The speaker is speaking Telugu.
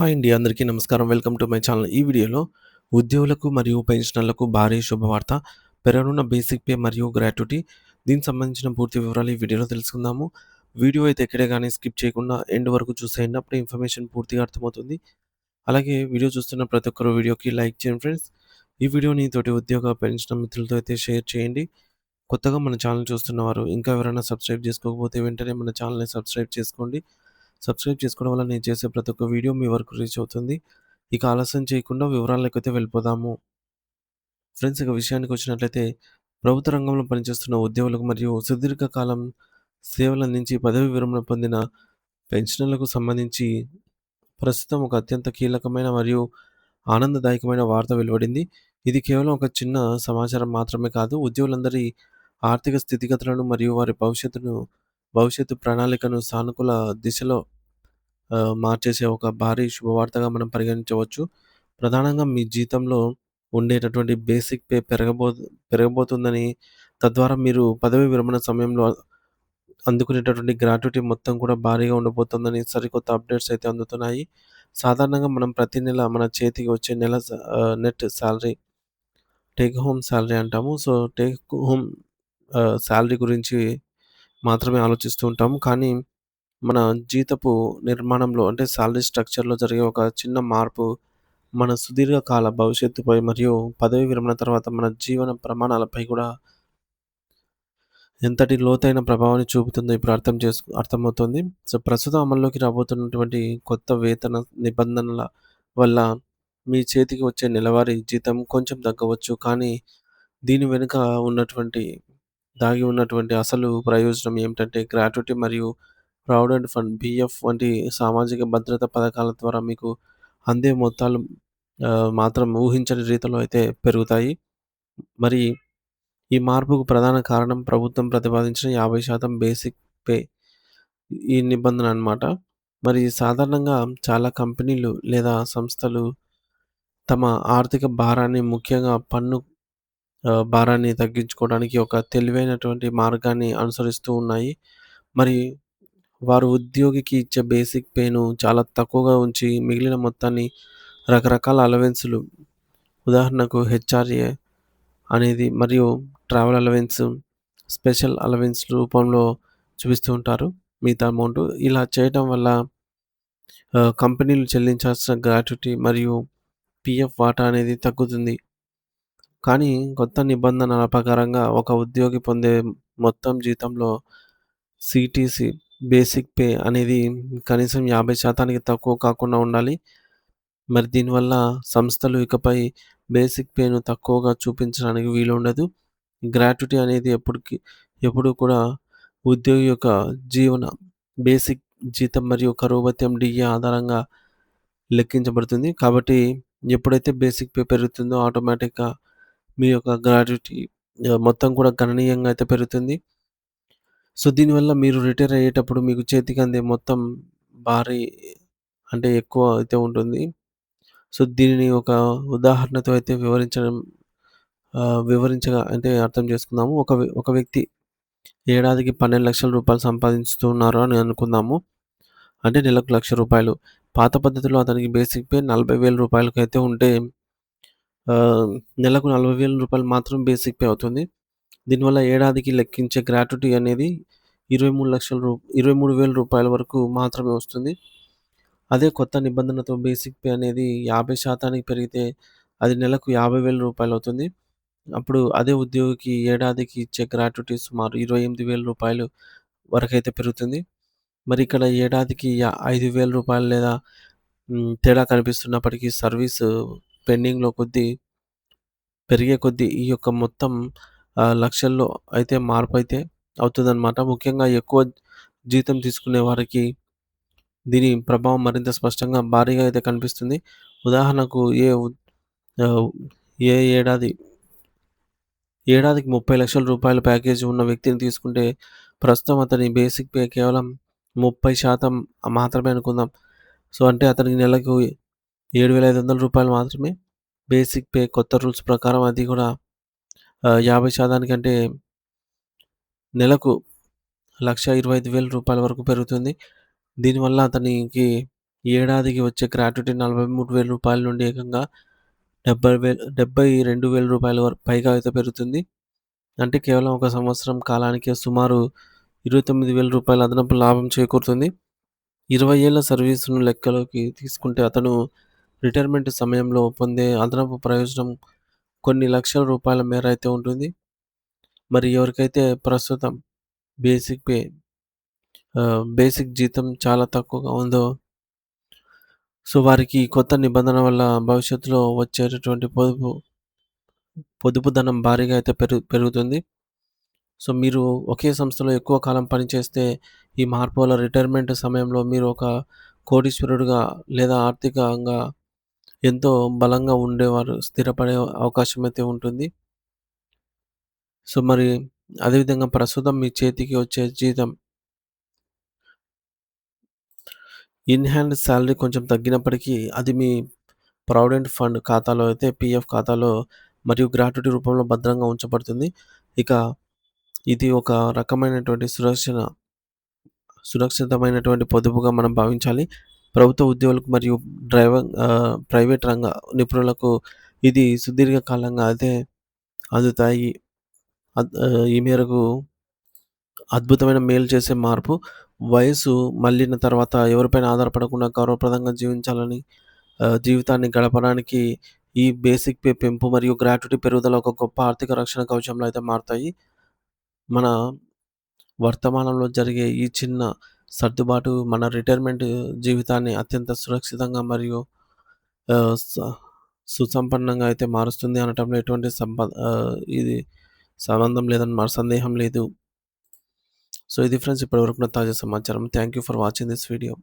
హాయ్ అండి. అందరికీ నమస్కారం. Welcome to my channel. ఈ వీడియోలో ఉద్యోగులకు మరియు పెన్షనర్లకు భారీ శుభవార్త. పెరగనున్న బేసిక్ పే మరియు గ్రాట్యుటీ. దీనికి సంబంధించిన పూర్తి వివరాలు ఈ వీడియోలో తెలుసుకుందాము. వీడియో అయితే ఎక్కడే గాని స్కిప్ చేయకుండా ఎండ్ వరకు చూసేయండి. అప్పుడే ఇన్ఫర్మేషన్ పూర్తిగా అర్థమవుతుంది. అలాగే వీడియో చూస్తున్న ప్రతి ఒక్కరు వీడియోకి లైక్ చేయండి ఫ్రెండ్స్. ఈ వీడియోని తోటి ఉద్యోగ, పెన్షనర్ మిత్రులతో అయితే షేర్ చేయండి. కొత్తగా మన ఛానల్ చూస్తున్నవారు ఇంకా ఎవరైనా సబ్స్క్రైబ్ చేసుకోకపోతే వెంటనే మన ఛానల్‌ని సబ్స్క్రైబ్ చేసుకోండి. సబ్స్క్రైబ్ చేసుకోవడం వల్ల నేను చేసే ప్రతి ఒక్క వీడియో మీ వరకు రీచ్ అవుతుంది. ఇక ఆలస్యం చేయకుండా వివరాల్లోకైతే వెళ్ళిపోదాము. ఫ్రెండ్స్ ఇక విషయానికొచ్చినట్లయితే ప్రభుత్వ రంగంలో పనిచేస్తున్న ఉద్యోగులకు మరియు సుదీర్ఘకాలం సేవలందించి పదవి విరమణ పొందిన పెన్షనర్లకు సంబంధించి ప్రస్తుతం ఒక అత్యంత కీలకమైన మరియు ఆనందదాయకమైన వార్త వెలువడింది. ఇది కేవలం ఒక చిన్న సమాచారం మాత్రమే కాదు. ఉద్యోగులందరి ఆర్థిక స్థితిగతులను మరియు వారి భవిష్యత్తు ప్రణాళికను సానుకూల దిశలో మార్చేసే ఒక భారీ శుభవార్తగా మనం పరిగణించవచ్చు. ప్రధానంగా మీ జీతంలో ఉండేటటువంటి బేసిక్ పే పెరగబోతుందని, తద్వారా మీరు పదవీ విరమణ సమయంలో అందుకునేటటువంటి గ్రాట్యుటీ మొత్తం కూడా భారీగా ఉండబోతుందని సరికొత్త అప్డేట్స్ అయితే అందుతున్నాయి. సాధారణంగా మనం ప్రతి నెల మన చేతికి వచ్చే net salary, take home salary అంటాము. సో, టేక్ హోమ్ సాలరీ గురించి మాత్రమే ఆలోచిస్తూ ఉంటాము. కానీ మన జీతపు నిర్మాణంలో అంటే సాలరీ స్ట్రక్చర్‌లో జరిగే ఒక చిన్న మార్పు మన సుదీర్ఘకాల భవిష్యత్తుపై మరియు పదవీ విరమణ తర్వాత మన జీవన ప్రమాణాలపై కూడా ఎంతటి లోతైన ప్రభావాన్ని చూపుతుందో ఇప్పుడు అర్థమవుతుంది. సో, ప్రస్తుతం అమల్లోకి రాబోతున్నటువంటి కొత్త వేతన నిబంధనల వల్ల మీ చేతికి వచ్చే నెలవారీ జీతం కొంచెం తగ్గవచ్చు. కానీ దీని వెనుక దాగి ఉన్నటువంటి అసలు ప్రయోజనం ఏమిటంటే గ్రాట్యుటీ మరియు ప్రావిడెంట్ ఫండ్ పీఎఫ్ వంటి సామాజిక భద్రత పథకాల ద్వారా మీకు అందే మొత్తాలు మాత్రం ఊహించని రీతిలో అయితే పెరుగుతాయి. మరి ఈ మార్పుకు ప్రధాన కారణం ప్రభుత్వం ప్రతిపాదించిన 50% బేసిక్ పే ఈ నిబంధన అన్నమాట. మరి సాధారణంగా చాలా కంపెనీలు లేదా సంస్థలు తమ ఆర్థిక భారాన్ని ముఖ్యంగా పన్ను భారాన్ని తగ్గించుకోవడానికి ఒక తెలివైనటువంటి మార్గాన్ని అనుసరిస్తూ ఉన్నాయి. మరి వారు ఉద్యోగికి ఇచ్చే బేసిక్ పేను చాలా తక్కువగా ఉంచి మిగిలిన మొత్తాన్ని రకరకాల అలవెన్సులు, ఉదాహరణకు హెచ్ఆర్ఏ అనేది మరియు ట్రావెల్ అలవెన్స్, స్పెషల్ అలవెన్స్ రూపంలో చూపిస్తూ ఉంటారు మిగతా అమౌంట్. ఇలా చేయటం వల్ల కంపెనీలు చెల్లించాల్సిన గ్రాట్యుటీ మరియు పీఎఫ్ వాటా అనేది తగ్గుతుంది. కానీ కొత్త నిబంధనల ప్రకారంగా ఒక ఉద్యోగి పొందే మొత్తం జీతంలో సీటీసీ బేసిక్ పే అనేది కనీసం 50% తక్కువ కాకుండా ఉండాలి. మరి దీనివల్ల సంస్థలు ఇకపై బేసిక్ పేను తక్కువగా చూపించడానికి వీలుండదు. గ్రాట్యుటీ అనేది ఎప్పుడూ కూడా ఉద్యోగి యొక్క జీవన బేసిక్ జీతం మరియు కరువు భత్యం డీఏ ఆధారంగా లెక్కించబడుతుంది. కాబట్టి ఎప్పుడైతే బేసిక్ పే పెరుగుతుందో ఆటోమేటిక్‌గా మీ యొక్క గ్రాట్యుటీ మొత్తం కూడా గణనీయంగా అయితే పెరుగుతుంది. సో, దీనివల్ల మీరు రిటైర్ అయ్యేటప్పుడు మీకు చేతికి అందే మొత్తం భారీ అంటే ఎక్కువ అయితే ఉంటుంది. సో, దీనిని ఒక ఉదాహరణతో అయితే వివరించగా అంటే అర్థం చేసుకుందాము. ఒక వ్యక్తి ఏడాదికి 12,00,000 సంపాదిస్తున్నారు అని అనుకుందాము. అంటే నెలకు రూ. 1,00,000. పాత పద్ధతిలో అతనికి బేసిక్ పే రూ. 40,000 ఉంటే నెలకు రూ. 40,000 మాత్రం బేసిక్ పే అవుతుంది. దీనివల్ల ఏడాదికి లెక్కించే గ్రాట్యుటీ అనేది రూ. 23,000 వరకు మాత్రమే వస్తుంది. అదే కొత్త నిబంధనతో బేసిక్ పే అనేది 50% పెరిగితే అది నెలకు రూ. 50,000 అవుతుంది. అప్పుడు అదే ఉద్యోగికి ఏడాదికి ఇచ్చే గ్రాట్యుటీ సుమారు రూ. 28,000 వరకైతే పెరుగుతుంది. మరి ఇక్కడ ఏడాదికి రూ. 5,000 లేదా తేడా కనిపిస్తున్నప్పటికీ సర్వీసు పెండింగ్‌లో పెరిగే కొద్దీ ఈ యొక్క మొత్తం లక్షల్లో అయితే మార్పయితే అవుతుందనమాట. ముఖ్యంగా ఎక్కువ జీతం తీసుకునే వారికి దీని ప్రభావం మరింత స్పష్టంగా భారీగా అయితే కనిపిస్తుంది. ఉదాహరణకు ఆహ్, ఏ ఏడాది ఏడాదికి రూ. 30,00,000 ప్యాకేజీ ఉన్న వ్యక్తిని తీసుకుంటే ప్రస్తుతం అతని బేసిక్ పే కేవలం 30% మాత్రమే అనుకుందాం. సో, అంటే అతనికి నెలకు రూ. 7,500 మాత్రమే బేసిక్ పే కొత్త రూల్స్ ప్రకారం అది కూడా 50% కంటే నెలకు రూ. 1,25,000 వరకు పెరుగుతుంది. దీనివల్ల అతనికి ఏడాదికి వచ్చే గ్రాట్యుటీ రూ. 43,000 నుండి ఏకంగా 72,000 పైగా అయితే పెరుగుతుంది. అంటే కేవలం ఒక సంవత్సరం కాలానికే సుమారు రూ. 29,000 అదనపు లాభం చేకూరుతుంది. 20 ఏళ్ల సర్వీస్‌ను లెక్కలోకి తీసుకుంటే అతను రిటైర్మెంట్ సమయంలో పొందే అదనపు ప్రయోజనం కొన్ని లక్షల రూపాయల మేర అయితే ఉంటుంది. మరి ఎవరికైతే ప్రస్తుతం బేసిక్ పే బేసిక్ జీతం చాలా తక్కువగా ఉందో, సో, వారికి ఈ కొత్త నిబంధన వల్ల భవిష్యత్తులో వచ్చేటటువంటి పొదుపు ధనం భారీగా అయితే పెరుగుతుంది. సో, మీరు ఒకే సంస్థలో ఎక్కువ కాలం పనిచేస్తే ఈ మార్పు వల్ల రిటైర్మెంట్ సమయంలో మీరు ఒక కోటీశ్వరుడుగా లేదా ఆర్థికంగా ఎంతో బలంగా ఉండేవారు. స్థిరపడే అవకాశం అయితే ఉంటుంది. సో, మరి అదేవిధంగా ప్రస్తుతం మీ చేతికి వచ్చే జీతం ఇన్ హ్యాండ్ సాలరీ కొంచెం తగ్గినప్పటికీ అది మీ ప్రావిడెంట్ ఫండ్ ఖాతాలో అయితే పీఎఫ్ ఖాతాలో మరియు గ్రాట్యుటీ రూపంలో భద్రంగా ఉంచబడుతుంది. ఇక ఇది ఒక రకమైనటువంటి సురక్షితమైనటువంటి పొదుపుగా మనం భావించాలి. ప్రభుత్వ ఉద్యోగులకు మరియు ప్రైవేట్ రంగ నిపుణులకు ఇది సుదీర్ఘ కాలంగా అయితే అందుతాయి. ఈ మేరకు అద్భుతమైన మేలు చేసే మార్పు. వయసు మళ్ళిన తర్వాత ఎవరిపైన ఆధారపడకుండా గౌరవప్రదంగా జీవితాన్ని గడపడానికి ఈ బేసిక్ పే పెంపు మరియు గ్రాట్యుటీ పెరుగుదల ఒక గొప్ప ఆర్థిక రక్షణ కవచంలో అయితే మారతాయి. మన వర్తమానంలో జరిగే ఈ చిన్న సర్దుబాటు మన రిటైర్మెంట్ జీవితాన్ని అత్యంత సురక్షితంగా మరియు ఆహ్, స సుసంపన్నంగా అయితే మారుస్తుంది అనటంలో ఎటువంటి ఇది సంబంధం లేదని సందేహం లేదు. సో, ఇది ఫ్రెండ్స్ ఇప్పటివరకు నా తాజా సమాచారం. Thank you for watching this video.